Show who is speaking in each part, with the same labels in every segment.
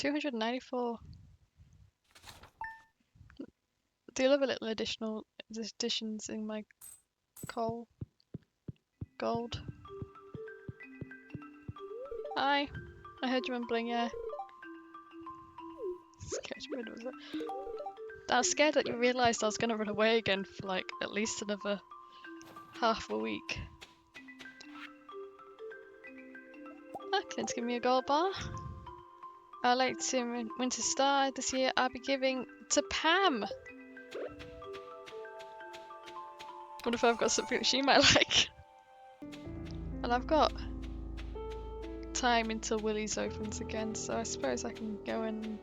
Speaker 1: 294. Do love a little additions in my gold. Hi, I heard you mumbling, yeah. I was scared that you realised I was going to run away again for like at least another half a week. Clint's giving me a gold bar. I'd like to Winter Star this year. I'll be giving to Pam. What if I've got something that she might like? And I've got time until Willie's opens again, so I suppose I can go and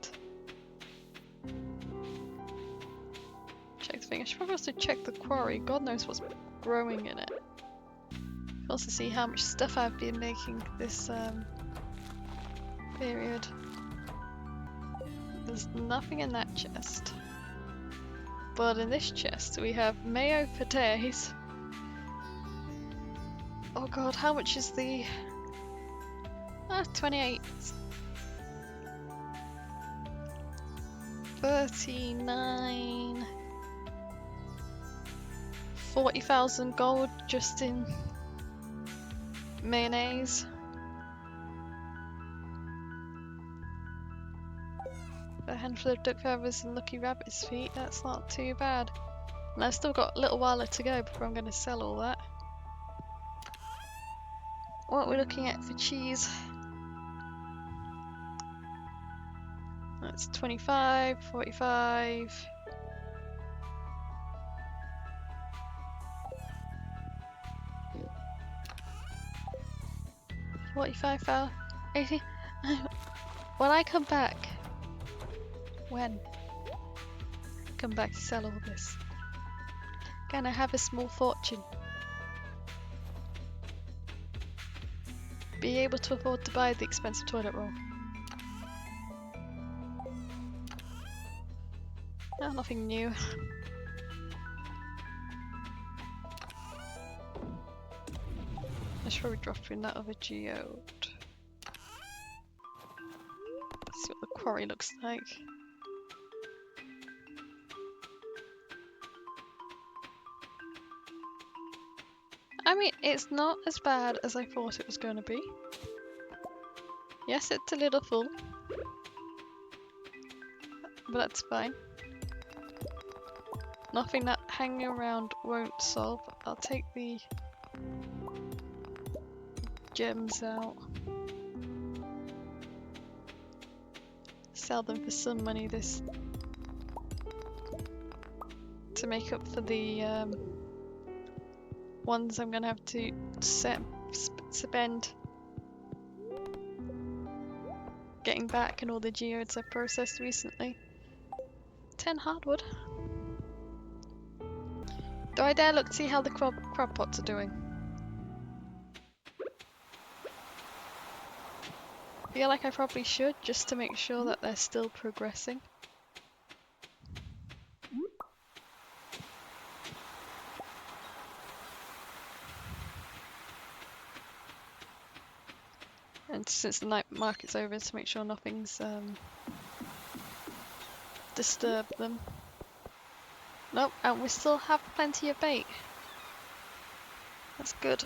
Speaker 1: check the thing. I should probably also check the quarry. God knows what's growing in it. Also see how much stuff I've been making this period. There's nothing in that chest. But in this chest we have mayo for days. Oh god, how much is the... 28. 39. 40,000 gold just in mayonnaise. A handful of duck feathers and lucky rabbit's feet, that's not too bad. And I've still got a little while to go before I'm going to sell all that. What are we looking at for cheese? That's 25, 45. $45, 80. When I come back, when I come back to sell all this, can I have a small fortune? Be able to afford to buy the expensive toilet roll. No, nothing new. I should probably drop in that other geode. See what the quarry looks like. I mean, it's not as bad as I thought it was going to be. Yes, it's a little full. But that's fine. Nothing that hanging around won't solve. I'll take the gems out. Sell them for some money this to make up for the ones I'm gonna have to spend getting back and all the geodes I processed recently. 10 hardwood. Do I dare look to see how the crab pots are doing? I feel like I probably should, just to make sure that they're still progressing. And since the night market's over, to make sure nothing's disturbed them. Nope, and we still have plenty of bait. That's good.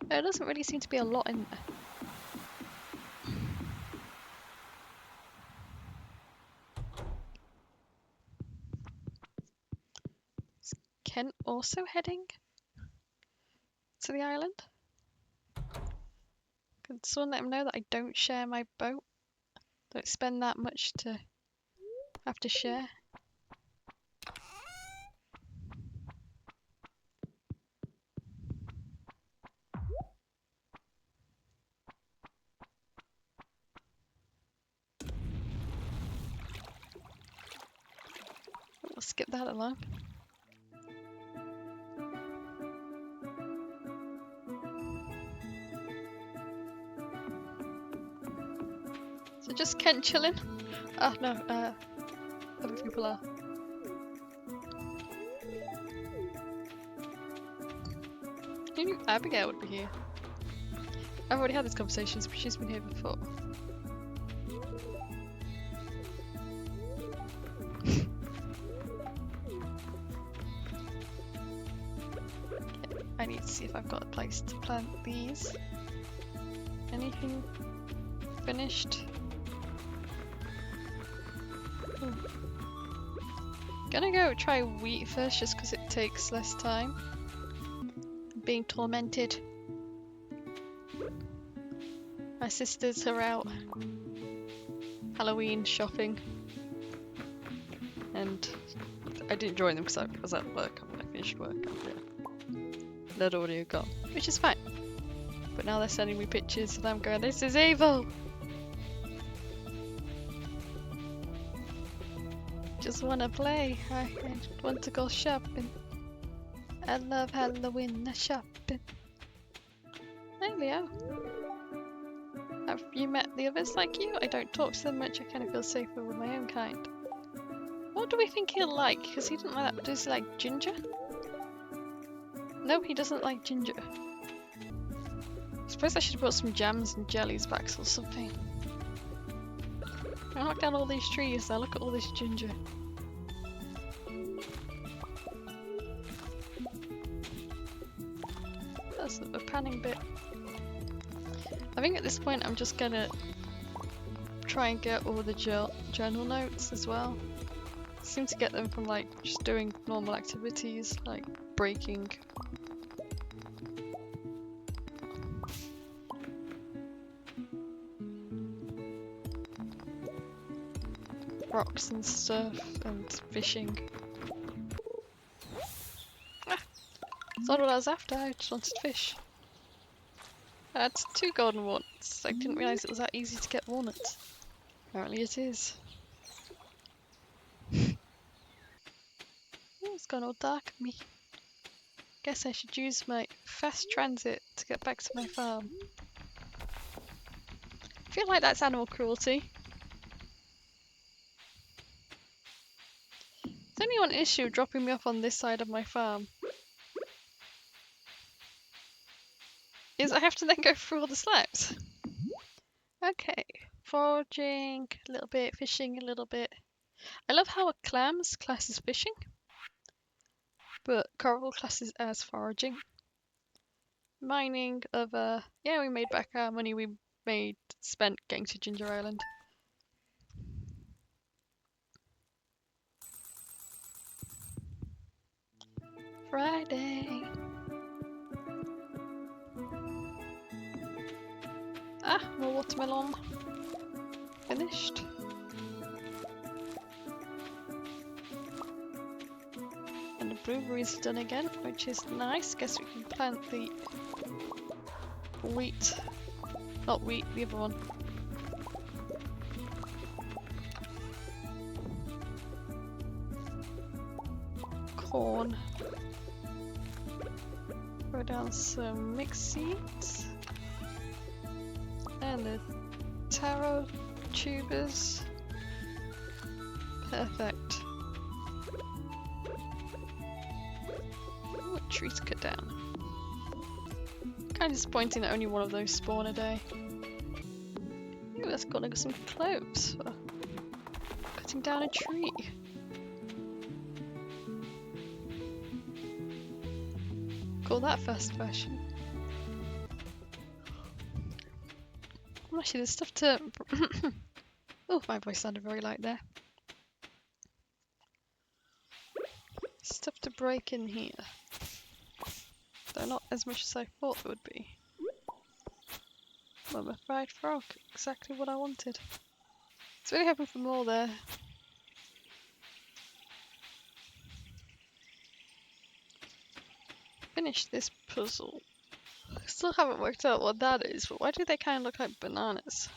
Speaker 1: There doesn't really seem to be a lot in there. Is Kent also heading to the island? Could someone let him know that I don't share my boat? Don't spend that much to have to share. We'll skip that along. So just Kent chilling? Oh no, other people are. Who knew Abigail would be here? I've already had these conversations, but she's been here before. I need to see if I've got a place to plant these. Anything finished? Gonna go try wheat first just because it takes less time. I'm being tormented. My sisters are out Halloween shopping. And I didn't join them because I was at work. When I finished work, they'd already gone, which is fine. But now they're sending me pictures and I'm going, this is evil! Just wanna play, I want to go shopping. I love Halloween shopping. Hey Leo. Have you met the others like you? I don't talk to them much, I kind of feel safer with my own kind. What do we think he'll like? Because he didn't like that. Does he like ginger? No, he doesn't like ginger. I suppose I should have brought some jams and jellies back or something. I knocked down all these trees now, look at all this ginger. That's a panning bit. I think at this point I'm just gonna try and get all the journal notes as well. I seem to get them from like just doing normal activities like breaking. Rocks and stuff and fishing. It's not what I was after, I just wanted fish. I had 2 golden walnuts. I didn't realise it was that easy to get walnuts. Apparently it is. Oh, it's gone all dark on me. Guess I should use my fast transit to get back to my farm. I feel like that's animal cruelty. There's only one issue dropping me off on this side of my farm. Is I have to then go through all the slabs. Okay, foraging a little bit, fishing a little bit. I love how a clams classes fishing, but coral classes as foraging. Mining of yeah, we made back our money we spent getting to Ginger Island. Friday. Ah, more watermelon. Finished. And the brewery's done again, which is nice. Guess we can plant the wheat. Not wheat, the other one. Corn. Throw down some mixed seeds. And the taro tubers. Perfect. Ooh, tree to cut down. Kind of disappointing that only one of those spawn a day. Ooh, that's got like some cloves for cutting down a tree. Call that fast fashion. Actually, there's stuff to. Oh, my voice sounded very light there. Stuff to break in here. Though not as much as I thought there would be. Well, a fried frog, exactly what I wanted. It's really hoping for more there. Finish this puzzle. I still haven't worked out what that is, but why do they kind of look like bananas?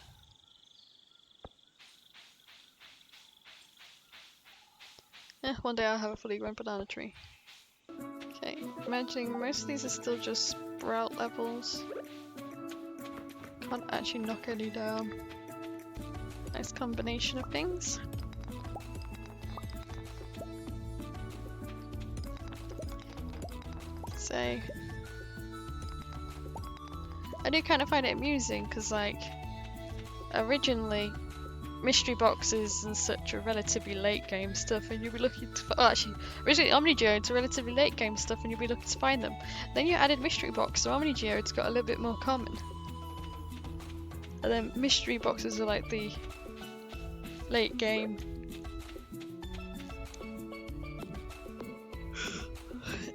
Speaker 1: One day I'll have a fully grown banana tree. Okay, imagining most of these are still just sprout levels. Can't actually knock any down. Nice combination of things. Say. I do kind of find it amusing because, like, originally mystery boxes and such are relatively late game stuff, and you'll be looking to. Oh, actually, originally Omni Geodes are relatively late game stuff, and you'll be looking to find them. Then you added mystery box, so Omni Geodes got a little bit more common. And then mystery boxes are like the late game.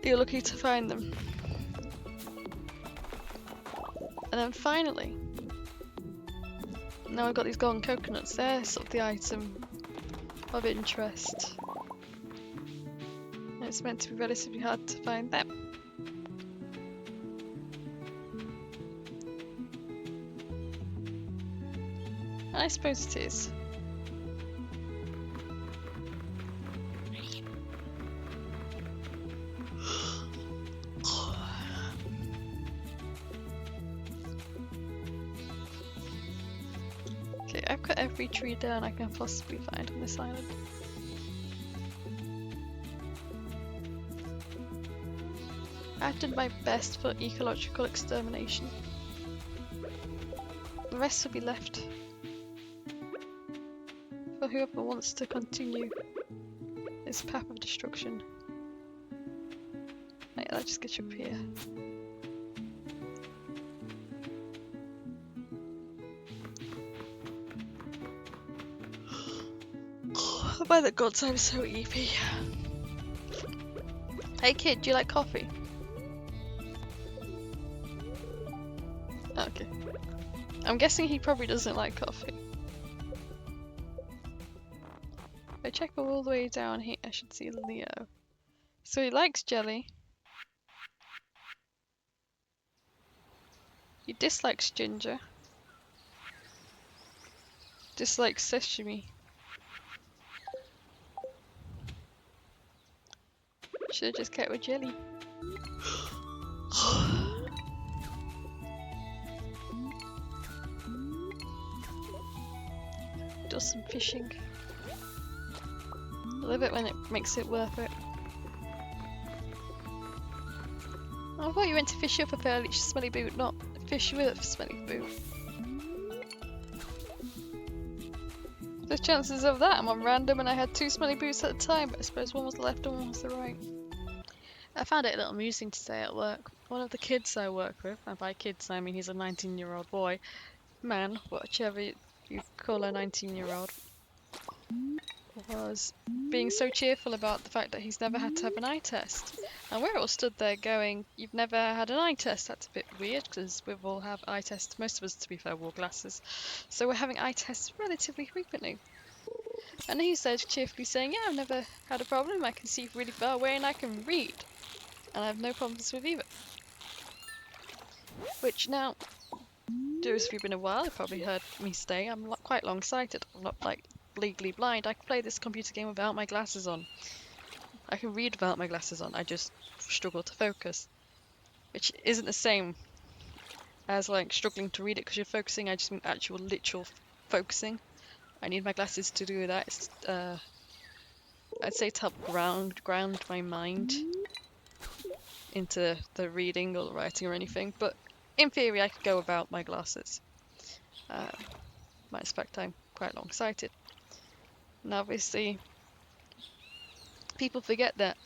Speaker 1: You're lucky to find them. And then finally, now I've got these golden coconuts. They're sort of the item of interest. And it's meant to be relatively hard to find them. And I suppose it is. Okay, I've cut every tree down I can possibly find on this island. I've done my best for ecological extermination. The rest will be left for whoever wants to continue this path of destruction. Right, let's just get you up here. By the gods, I'm so eepy. Hey kid, do you like coffee? Okay. I'm guessing he probably doesn't like coffee. If I check all the way down here, I should see Leo. So he likes jelly. He dislikes ginger. Dislikes sashimi. Should've just kept with jelly. Do some fishing. I love it when it makes it worth it. I thought you went to fish up a fairly smelly boot, not fish with a smelly boot. There's chances of that. I'm on random and I had two smelly boots at the time, but I suppose one was the left and one was the right. I found it a little amusing today at work. One of the kids I work with, and by kids I mean he's a 19-year-old boy, man, whichever you call a 19-year-old, was being so cheerful about the fact that he's never had to have an eye test. And we're all stood there going, you've never had an eye test? That's a bit weird because we've all have eye tests. Most of us, to be fair, wore glasses. So we're having eye tests relatively frequently. And he said cheerfully saying, yeah, I've never had a problem. I can see really far away and I can read. And I have no problems with either. Which now, those of you who've been a while have probably heard me say I'm quite long-sighted. I'm not like legally blind. I can play this computer game without my glasses on. I can read without my glasses on. I just struggle to focus. Which isn't the same as like struggling to read it because you're focusing. I just mean actual literal focusing. I need my glasses to do that. It's, I'd say to help ground my mind into the reading or the writing or anything, but in theory I could go without my glasses. Might fact I'm quite long-sighted. And obviously people forget that.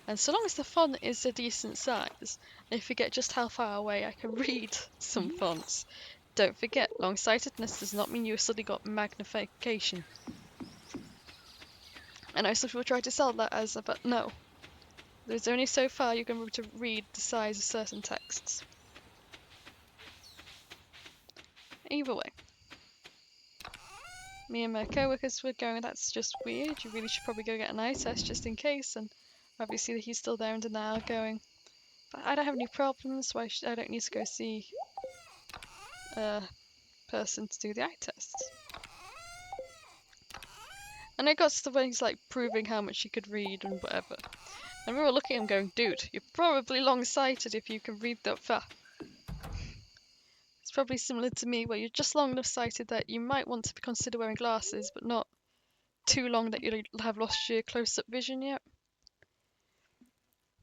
Speaker 1: And so long as the font is a decent size, they forget just how far away I can read some fonts. Don't forget, long-sightedness does not mean you suddenly got magnification. I know some people try to sell that as, but no. There's only so far you can be able to read the size of certain texts. Either way. Me and my co-workers were going, that's just weird, you really should probably go get an eye test just in case, and obviously he's still there in denial going, but I don't have any problems, so I don't need to go see a person to do the eye tests. And it got to the way he's like proving how much he could read and whatever. And we were looking at him going, dude, you're probably long-sighted if you can read that far. It's probably similar to me, where you're just long enough sighted that you might want to consider wearing glasses, but not too long that you'll have lost your close-up vision yet.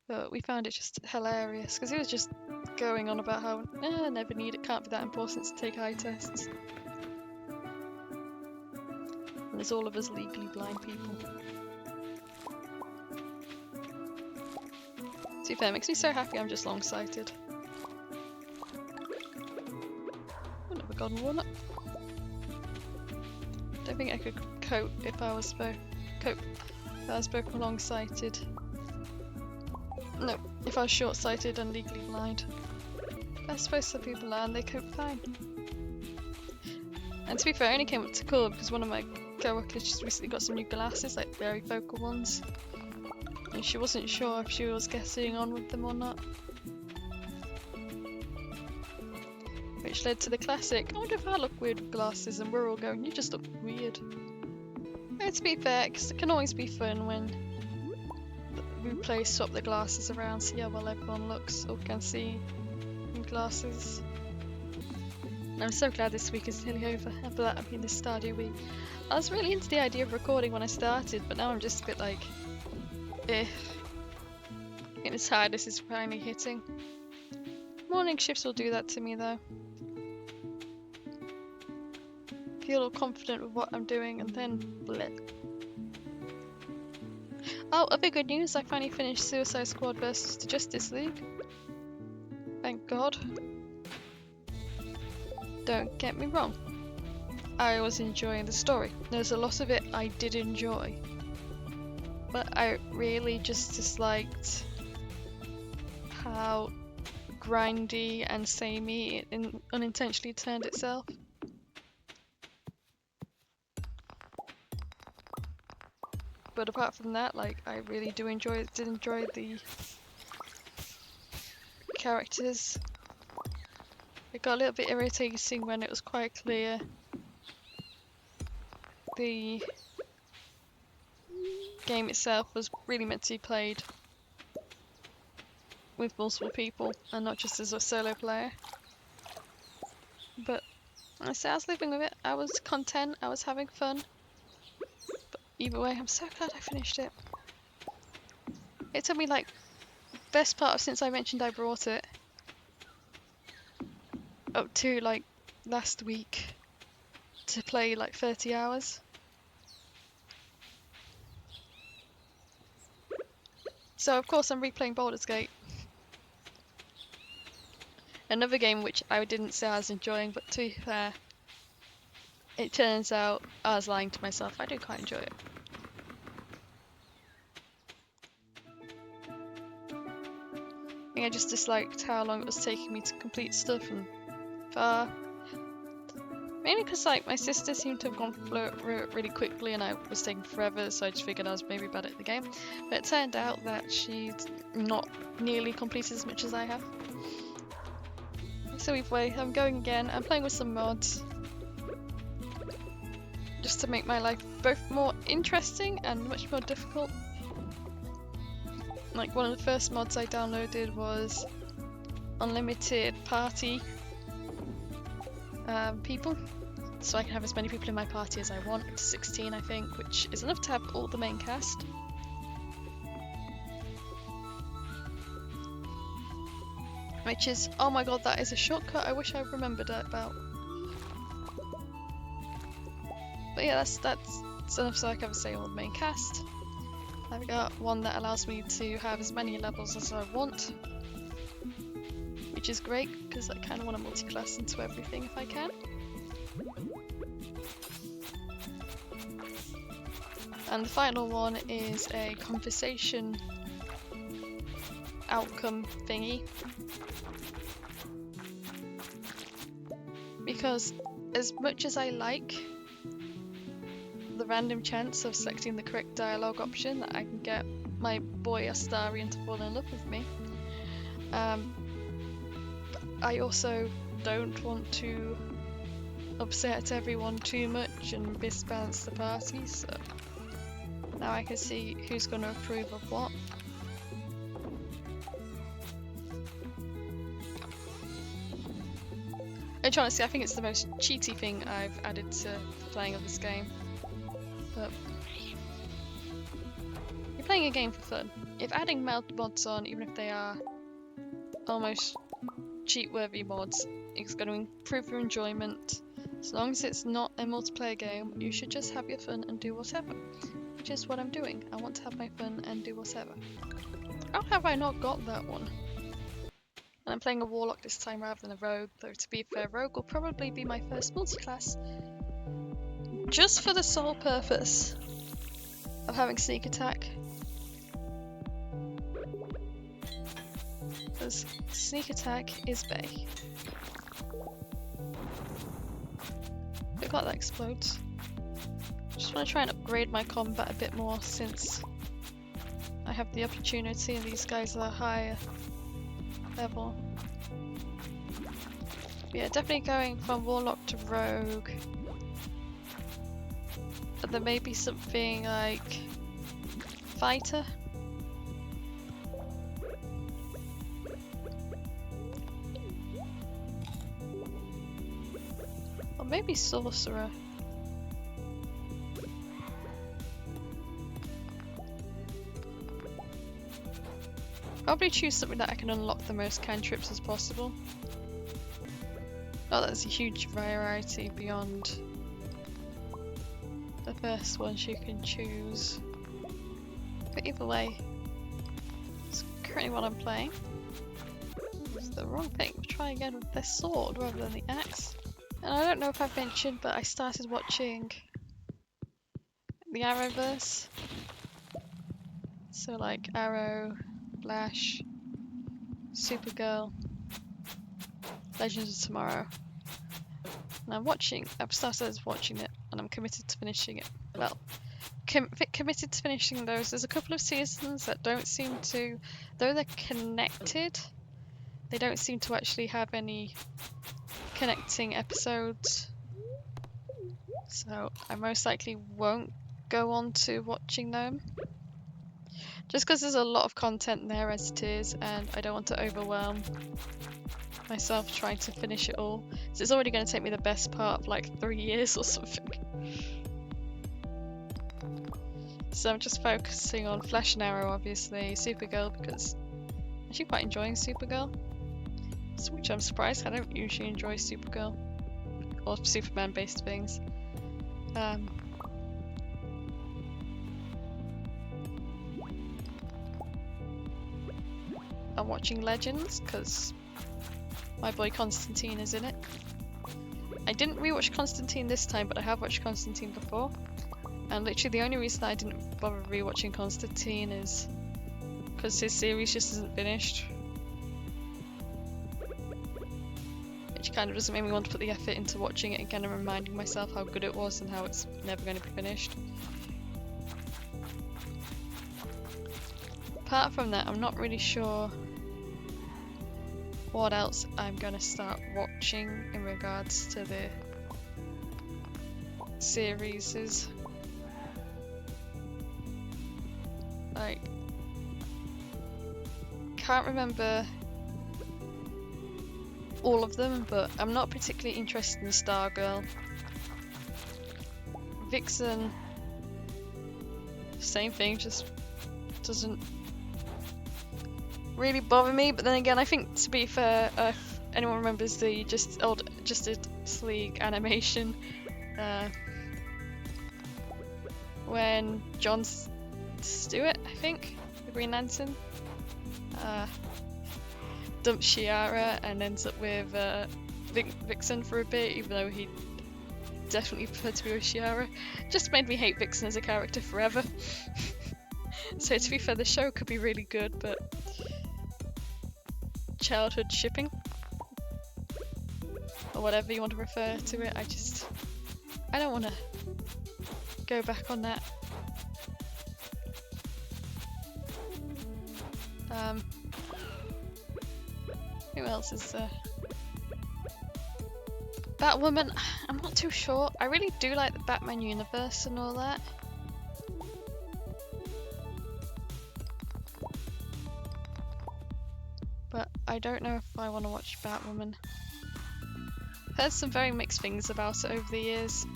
Speaker 1: But we found it just hilarious, because he was just going on about how I never need it, can't be that important to take eye tests. And there's all of us legally blind people. To be fair, it makes me so happy I'm just long-sighted. I've never gotten one up. Don't think I could cope if I was both long-sighted. No, if I was short-sighted and legally blind. I suppose some people are and they cope fine. And to be fair, I only came up to school because one of my co-workers just recently got some new glasses, like very focal ones. And she wasn't sure if she was getting on with them or not. Which led to the classic, I wonder if I look weird with glasses, and we're all going, you just look weird. And to be fair, because it can always be fun when we swap the glasses around, see how well everyone looks or can see in glasses. And I'm so glad this week is nearly over. After that, I mean this Stardew week. I was really into the idea of recording when I started, but now I'm just a bit like, eh. I think the tiredness is finally hitting. Morning shifts will do that to me though. Feel all confident with what I'm doing and then bleh. Oh, other good news, I finally finished Suicide Squad vs. the Justice League. Thank God. Don't get me wrong, I was enjoying the story. There's a lot of it I did enjoy. But I really just disliked how grindy and samey it unintentionally turned itself. But apart from that, like, I really did enjoy the characters. It got a little bit irritating when it was quite clear the game itself was really meant to be played with multiple people and not just as a solo player. But I was living with it, I was content, I was having fun. But either way, I'm so glad I finished it. It took me like best part of since I mentioned I brought it up to like last week to play like 30 hours. So of course I'm replaying Baldur's Gate. Another game which I didn't say I was enjoying, but to be fair, it turns out I was lying to myself. I do quite enjoy it. I think I just disliked how long it was taking me to complete stuff and far. Mainly because like my sister seemed to have gone through it really quickly and I was taking forever, so I just figured I was maybe bad at the game. But it turned out that she'd not nearly completed as much as I have. So either way, I'm going again. I'm playing with some mods. Just to make my life both more interesting and much more difficult. Like one of the first mods I downloaded was unlimited party people. So I can have as many people in my party as I want, 16 I think, which is enough to have all the main cast. Which is, oh my god, that is a shortcut I wish I remembered about. But yeah, that's enough so I can say all the main cast. I've got one that allows me to have as many levels as I want. Which is great, because I kind of want to multi-class into everything if I can. And the final one is a conversation outcome thingy. Because as much as I like the random chance of selecting the correct dialogue option that I can get my boy Astarion to fall in love with me, I also don't want to upset everyone too much and misbalance the party, so now I can see who's going to approve of what. And honestly, I think it's the most cheaty thing I've added to playing of this game. But you're playing a game for fun. If adding mods on, even if they are almost cheat-worthy mods. It's going to improve your enjoyment. As long as it's not a multiplayer game, you should just have your fun and do whatever. Which is what I'm doing. I want to have my fun and do whatever. How have I not got that one? And I'm playing a warlock this time rather than a rogue, though to be fair, rogue will probably be my first multi-class. Just for the sole purpose of having sneak attack. Because sneak attack is bae. Look like that explodes. Just want to try and upgrade my combat a bit more since I have the opportunity and these guys are higher level. But yeah, definitely going from warlock to rogue. But there may be something like fighter. Or maybe sorcerer. Probably choose something that I can unlock the most cantrips as possible. Not that there's a huge variety beyond the first ones you can choose. But either way, it's currently what I'm playing. It's the wrong thing. We'll try again with the sword rather than the axe. And I don't know if I've mentioned, but I started watching the Arrowverse. So like Arrow, Flash, Supergirl, Legends of Tomorrow. And I've started watching it and I'm committed to finishing it. Well, committed to finishing those. There's a couple of seasons that don't seem to, though they're connected, they don't seem to actually have any connecting episodes. So I most likely won't go on to watching them. Just because there's a lot of content there as it is, and I don't want to overwhelm myself trying to finish it all. So it's already going to take me the best part of like 3 years or something. So I'm just focusing on Flash and Arrow, obviously, Supergirl, because I'm actually quite enjoying Supergirl. Which I'm surprised, I don't usually enjoy Supergirl. Or Superman-based things. I'm watching Legends because my boy Constantine is in it. I didn't rewatch Constantine this time, but I have watched Constantine before. And literally the only reason I didn't bother rewatching Constantine is because his series just isn't finished. Which kind of doesn't make me want to put the effort into watching it again and reminding myself how good it was and how it's never going to be finished. Apart from that, I'm not really sure what else I'm going to start watching in regards to the series. Like, can't remember all of them, but I'm not particularly interested in Stargirl. Vixen, same thing, just doesn't really bother me. But then again, I think, to be fair, if anyone remembers the Justice League animation, when Jon Stewart, I think, the Green Lantern, dumps Shiara and ends up with Vixen for a bit, even though he definitely preferred to be with Shiara. Just made me hate Vixen as a character forever. So to be fair, the show could be really good, but childhood shipping, or whatever you want to refer to it, I don't want to go back on that. Who else is there? Batwoman, I'm not too sure. I really do like the Batman universe and all that. But I don't know if I want to watch Batwoman. I've heard some very mixed things about it over the years.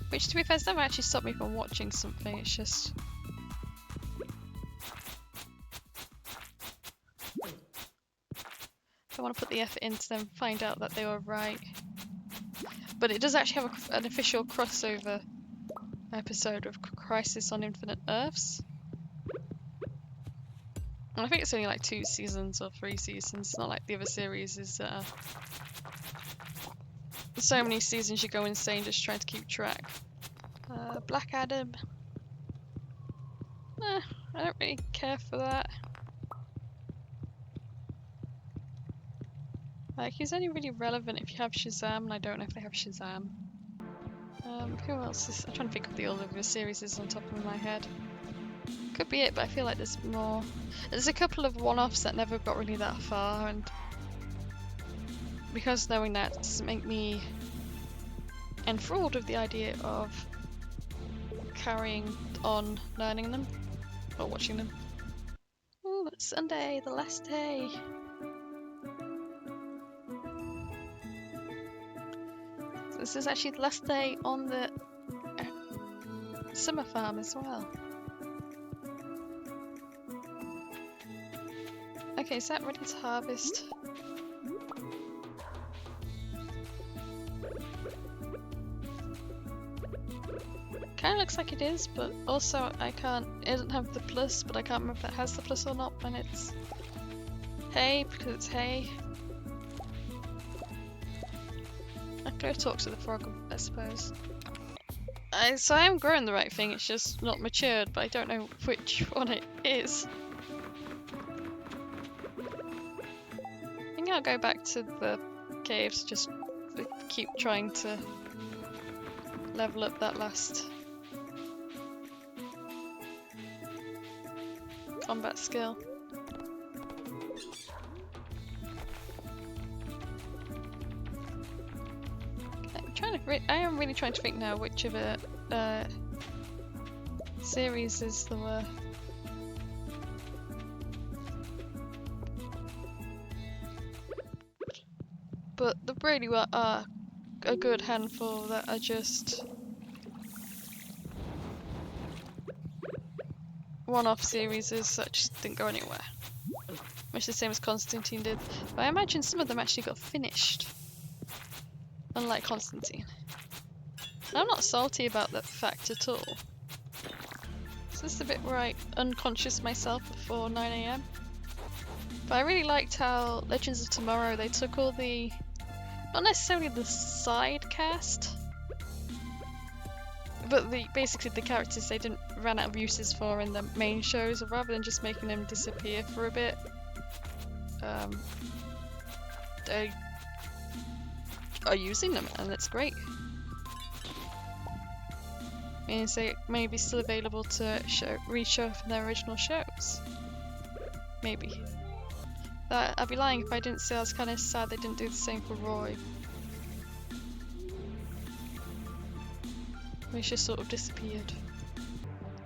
Speaker 1: Which, to be fair, has never actually stopped me from watching something. It's just I want to put the effort into them, find out that they were right. But it does actually have an official crossover episode of Crisis on Infinite Earths. And I think it's only like 2 seasons or 3 seasons. It's not like the other series is so many seasons you go insane just trying to keep track. Black Adam. I don't really care for that. Like, he's only really relevant if you have Shazam, and I don't know if they have Shazam. Who else is... I'm trying to think of the all of the series is on top of my head. Could be it, but I feel like there's more. There's a couple of one-offs that never got really that far, and because knowing that doesn't make me enthralled with the idea of carrying on learning them or watching them. Oh, it's Sunday, the last day. So this is actually the last day on the summer farm as well. Okay, is that ready to harvest? Kinda looks like it is, but also I can't, it doesn't have the plus, but I can't remember if that has the plus or not when it's hay, because it's hay. I could go talk to the frog, I suppose. So I am growing the right thing, it's just not matured, but I don't know which one it is. I think I'll go back to the caves, just keep trying to level up that last combat skill. I am really trying to think now which of the series is there were. But there really are a good handful that are just one-off series that just didn't go anywhere. Much the same as Constantine did. But I imagine some of them actually got finished. Unlike Constantine. And I'm not salty about that fact at all. It's just a bit where I unconscious myself before 9 AM. But I really liked how Legends of Tomorrow, they took all the, not necessarily the side cast, but basically the characters they didn't run out of uses for in the main shows, rather than just making them disappear for a bit. They are using them, and that's great. Means they may be still available to re-show from their original shows. Maybe. I'd be lying if I didn't say I was kind of sad they didn't do the same for Roy. He's just sort of disappeared.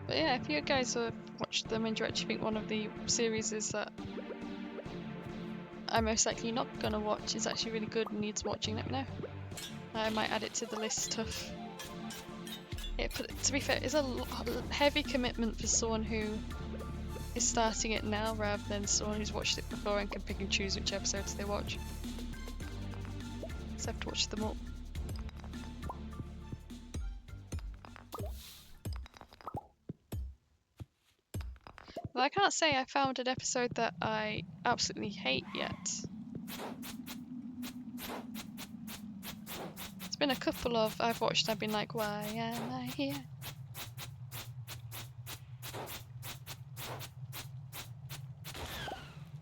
Speaker 1: But yeah, if you guys have watched them and you actually think one of the series is that I'm most likely not gonna watch is actually really good and needs watching, let me know. I might add it to the list of. Yeah, but to be fair, it's a heavy commitment for someone who is starting it now rather than someone who's watched it before and can pick and choose which episodes they watch. So I have to watch them all. Well, I can't say I found an episode that I absolutely hate yet. There's been a couple of I've watched and I've been like, why am I here?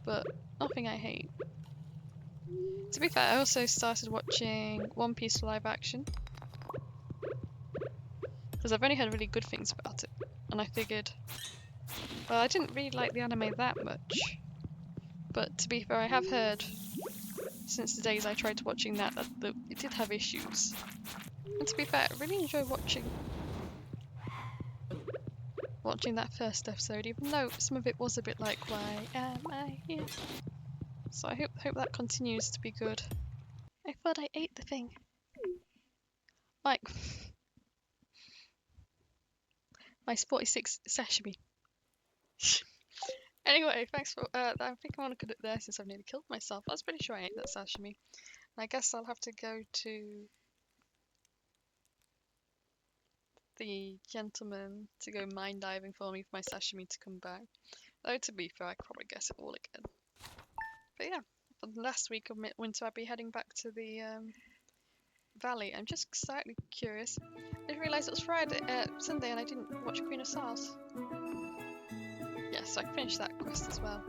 Speaker 1: But nothing I hate. To be fair, I also started watching One Piece live action. Because I've only heard really good things about it. And I figured, well, I didn't really like the anime that much. But to be fair, I have heard, since the days I tried watching that it did have issues. And to be fair, I really enjoyed watching that first episode, even though some of it was a bit like, why am I here? So I hope that continues to be good. I thought I ate the thing. Like my 46 sashimi. Anyway, thanks for. I think I want to cut it there since I've nearly killed myself. I was pretty sure I ate that sashimi. And I guess I'll have to go to the gentleman to go mine diving for me for my sashimi to come back. Though to be fair, I could probably guess it all again. But yeah, for the last week of winter, I'll be heading back to the valley. I'm just slightly curious. I didn't realise it was Sunday, and I didn't watch Queen of Stars. Yes, so I finished that quest as well.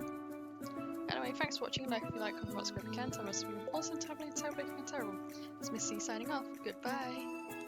Speaker 1: Anyway, thanks for watching. Like if you like, comment, subscribe if you can. Tell me what's been awesome, terribly, terribly, terrible. It's Missy signing off. Goodbye.